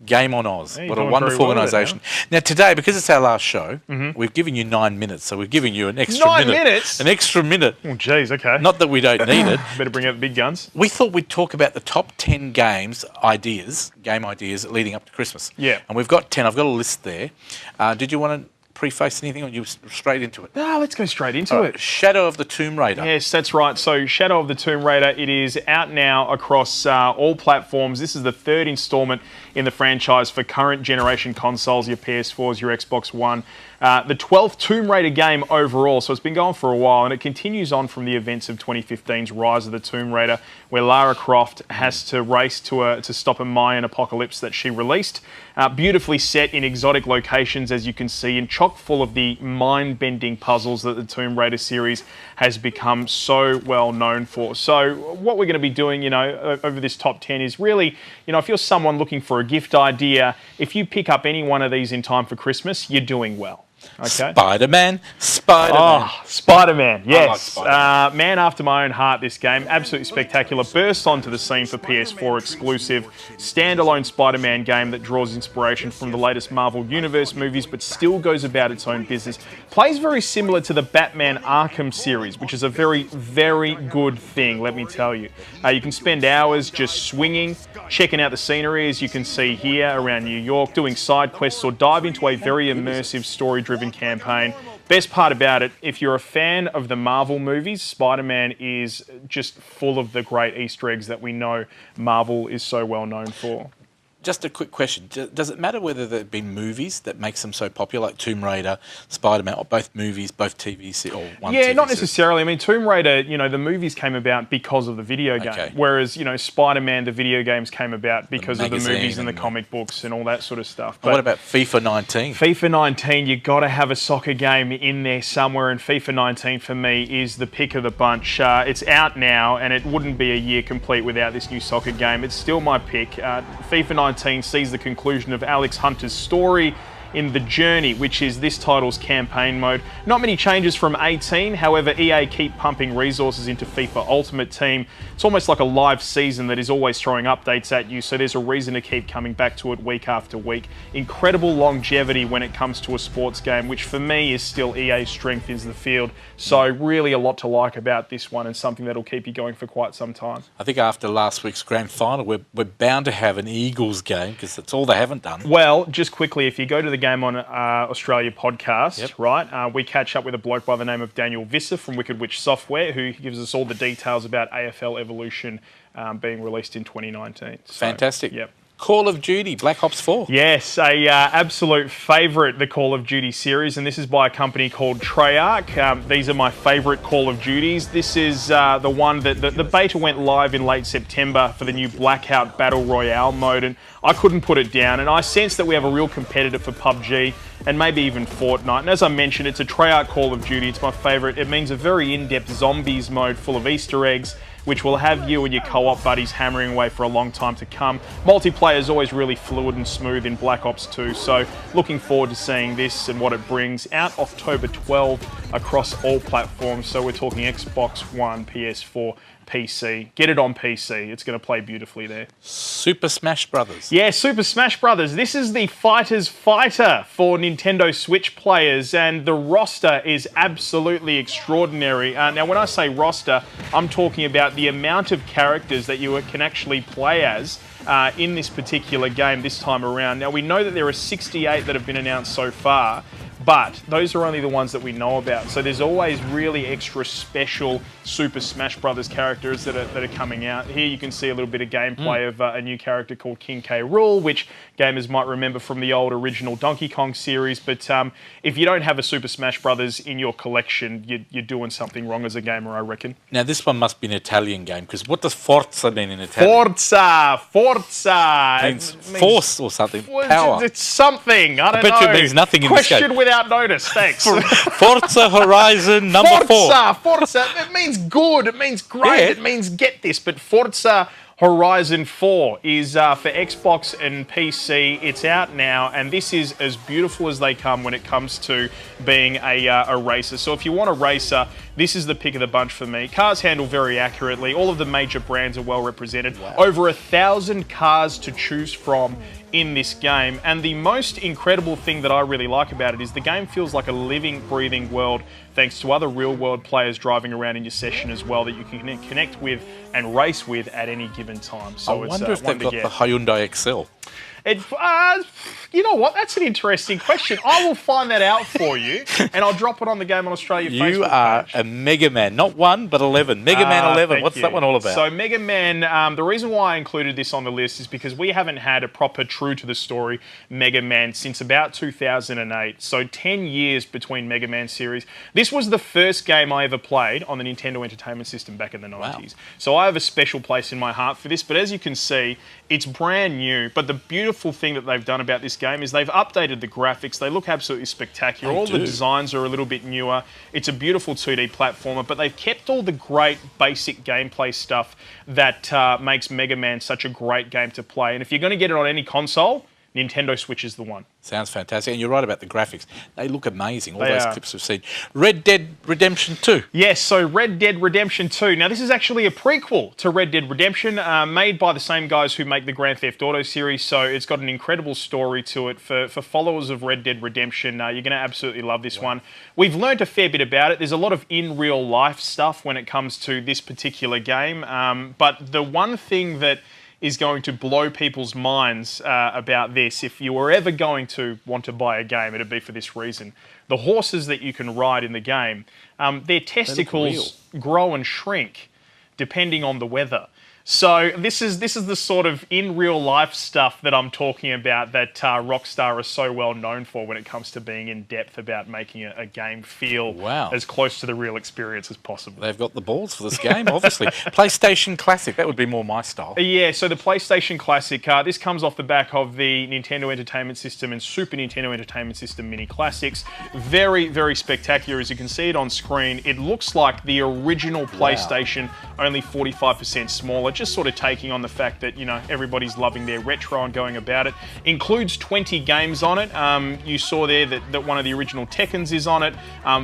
Game on Oz. Yeah, what a wonderful organisation. Now today, because it's our last show, Mm-hmm. we've given you 9 minutes, so we've given you an extra 9 minute. minutes? An extra minute. Oh, geez, okay. Not that we don't need it. Better bring out the big guns. We thought we'd talk about the top 10 game ideas leading up to Christmas. Yeah. And we've got 10. I've got a list there. Did you want to preface anything, or you straight into it? Ah, let's go straight into it. Shadow of the Tomb Raider. Yes, that's right. So Shadow of the Tomb Raider, it is out now across all platforms. This is the third installment in the franchise for current generation consoles, your PS4s, your Xbox One. The 12th Tomb Raider game overall, so it's been going for a while, and it continues on from the events of 2015's Rise of the Tomb Raider, where Lara Croft has to race to stop a Mayan apocalypse that she released. Beautifully set in exotic locations, as you can see, and chock full of the mind-bending puzzles that the Tomb Raider series has become so well known for. So what we're going to be doing, over this top 10 is really, if you're someone looking for a gift idea, if you pick up any one of these in time for Christmas, you're doing well. Okay. SpiderMan. Oh, SpiderMan, yes. I like Spider-Man. Man after my own heart, this game. Absolutely spectacular. Bursts onto the scene for PS4 exclusive. Standalone Spider-Man game that draws inspiration from the latest Marvel Universe movies, but still goes about its own business. Plays very similar to the Batman Arkham series, which is a very, very good thing, let me tell you. You can spend hours just swinging, checking out the scenery, as you can see here around New York, doing side quests, or dive into a very immersive story-driven campaign. Best part about it, if you're a fan of the Marvel movies, Spider-Man is just full of the great Easter eggs that we know Marvel is so well known for. Just a quick question. Does it matter whether there have been movies that makes them so popular, like Tomb Raider, Spider-Man, or both movies, both TV series, or one Yeah, TV not series? necessarily. I mean, Tomb Raider, the movies came about because of the video game. Okay. Whereas, Spider-Man, the video games came about because of the magazine movies and the and comic books and all that sort of stuff. But what about FIFA 19? FIFA 19, you've got to have a soccer game in there somewhere, and FIFA 19 for me is the pick of the bunch. It's out now, and it wouldn't be a year complete without this new soccer game. It's still my pick. FIFA 19 sees the conclusion of Alex Hunter's story in The Journey, which is this title's campaign mode. Not many changes from 18, however, EA keep pumping resources into FIFA Ultimate Team. It's almost like a live season that is always throwing updates at you, so there's a reason to keep coming back to it week after week. Incredible longevity when it comes to a sports game, which for me is still EA's strength is the field. So really a lot to like about this one, and something that'll keep you going for quite some time. I think after last week's grand final, we're bound to have an Eagles game, because that's all they haven't done. Well, just quickly, if you go to the Game on Australia podcast, Yep. right, we catch up with a bloke by the name of Daniel Visser from Wicked Witch Software, who gives us all the details about AFL Evolution being released in 2019. So, Fantastic. Yep. Call of Duty, Black Ops 4. Yes, a absolute favourite, the Call of Duty series, and this is by a company called Treyarch. These are my favourite Call of Duties. This is the one that the beta went live in late September for the new Blackout Battle Royale mode, and I couldn't put it down, and I sense that we have a real competitor for PUBG and maybe even Fortnite. And as I mentioned, it's a Treyarch Call of Duty. It's my favourite. It means a very in-depth zombies mode full of Easter eggs, which will have you and your co-op buddies hammering away for a long time to come. Multiplayer is always really fluid and smooth in Black Ops 2, so looking forward to seeing this and what it brings. Out October 12 across all platforms, so we're talking Xbox One, PS4, PC. Get it on PC. It's going to play beautifully there. Super Smash Brothers. Yeah, Super Smash Brothers. This is the fighter's fighter for Nintendo Switch players, and the roster is absolutely extraordinary. Now, when I say roster, I'm talking about the amount of characters that you can actually play as in this particular game this time around. Now, we know that there are 68 that have been announced so far, but those are only the ones that we know about. So there's always really extra special Super Smash Brothers characters that are coming out. Here you can see a little bit of gameplay of a new character called King K. Rool, which gamers might remember from the old original Donkey Kong series. But if you don't have a Super Smash Brothers in your collection, you're doing something wrong as a gamer, I reckon. Now, this one must be an Italian game, because what does Forza mean in Italian? Forza! It means force or something. Power. It's something. I don't know. I bet you it means nothing in this game. Question without notice. Thanks. Forza Horizon number 4. Forza. It means good. It means great. Yeah. It means get this. But Forza Horizon 4 is for Xbox and PC. It's out now, and this is as beautiful as they come when it comes to being a racer. So if you want a racer, this is the pick of the bunch for me. Cars handle very accurately. All of the major brands are well represented. Wow. Over 1,000 cars to choose from in this game. And the most incredible thing that I really like about it is the game feels like a living, breathing world, thanks to other real-world players driving around in your session as well that you can connect with and race with at any given time. So I wonder if they've got the Hyundai Excel. You know what? That's an interesting question. I will find that out for you, and I'll drop it on the Game on Australia Facebook page. You are a Mega Man, not 1, but 11. Mega Man 11. What's that one all about? So Mega Man, the reason why I included this on the list is because we haven't had a proper true to the story Mega Man since about 2008. So 10 years between Mega Man series. This was the first game I ever played on the Nintendo Entertainment System back in the 90s. Wow. So I have a special place in my heart for this, but as you can see, it's brand new. But the beautiful thing that they've done about this game is they've updated the graphics. They look absolutely spectacular. All the designs are a little bit newer. It's a beautiful 2D platformer, but they've kept all the great basic gameplay stuff that makes Mega Man such a great game to play. And if you're going to get it on any console, Nintendo Switch is the one. Sounds fantastic. And you're right about the graphics. They look amazing. All those clips we've seen. Red Dead Redemption 2. Yes, so Red Dead Redemption 2. Now, this is actually a prequel to Red Dead Redemption, made by the same guys who make the Grand Theft Auto series, so it's got an incredible story to it. For followers of Red Dead Redemption, you're going to absolutely love this one. We've learned a fair bit about it. There's a lot of in-real-life stuff when it comes to this particular game, but the one thing that is going to blow people's minds about this, if you were ever going to want to buy a game, it'd be for this reason. The horses that you can ride in the game, their testicles grow and shrink depending on the weather. So this is the sort of in real life stuff that I'm talking about that Rockstar is so well known for when it comes to being in depth about making a game feel as close to the real experience as possible. They've got the balls for this game, obviously. PlayStation Classic, that would be more my style. Yeah, so the PlayStation Classic, this comes off the back of the Nintendo Entertainment System and Super Nintendo Entertainment System Mini Classics. Very, very spectacular. As you can see it on screen, it looks like the original PlayStation, only 45% smaller. Just sort of taking on the fact that, you know, everybody's loving their retro and going about it. Includes 20 games on it. You saw there that one of the original Tekkens is on it.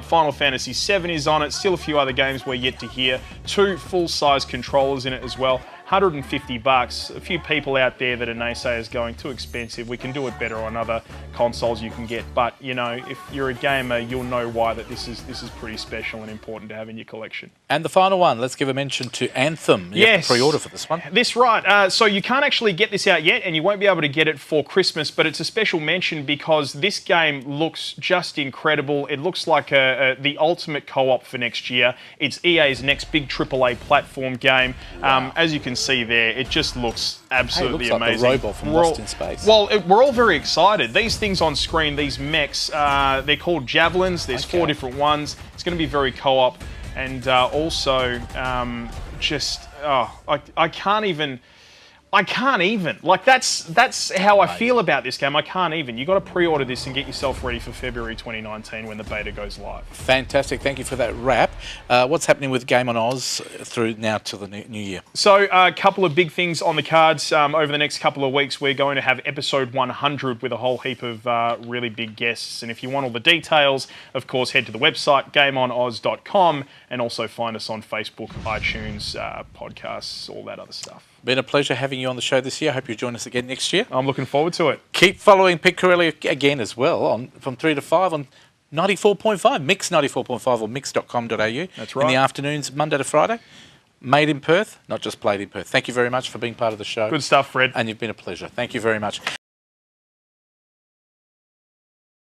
Final Fantasy VII is on it. Still a few other games we're yet to hear. 2 full-size controllers in it as well. $150. A few people out there that are naysayers going, too expensive. We can do it better on other consoles you can get. But, you know, if you're a gamer, you'll know why that this is pretty special and important to have in your collection. And the final one, let's give a mention to Anthem. You have to pre-order for this one. That's right. So you can't actually get this out yet, and you won't be able to get it for Christmas, but it's a special mention because this game looks just incredible. It looks like the ultimate co-op for next year. It's EA's next big AAA platform game. As you can see there, it just looks absolutely amazing. Like the robot from Lost in Space. Well, we're all very excited. These things on screen, these mechs, they're called Javelins. There's 4 different ones. It's going to be very co-op. And also, I can't even. Like, that's how I feel about this game. I can't even. You've got to pre-order this and get yourself ready for February 2019 when the beta goes live. Fantastic. Thank you for that wrap. What's happening with Game on Oz through now till the new year? So a couple of big things on the cards. Over the next couple of weeks, we're going to have episode 100 with a whole heap of really big guests. And if you want all the details, of course, head to the website, gameonoz.com, and also find us on Facebook, iTunes, podcasts, all that other stuff. Been a pleasure having you on the show this year. I hope you join us again next year. I'm looking forward to it. Keep following Pete Corelli again as well from 3 to 5 on 94.5, Mix 94.5 or mix.com.au. That's right. In the afternoons, Monday to Friday. Made in Perth, not just played in Perth. Thank you very much for being part of the show. Good stuff, Fred. And you've been a pleasure. Thank you very much.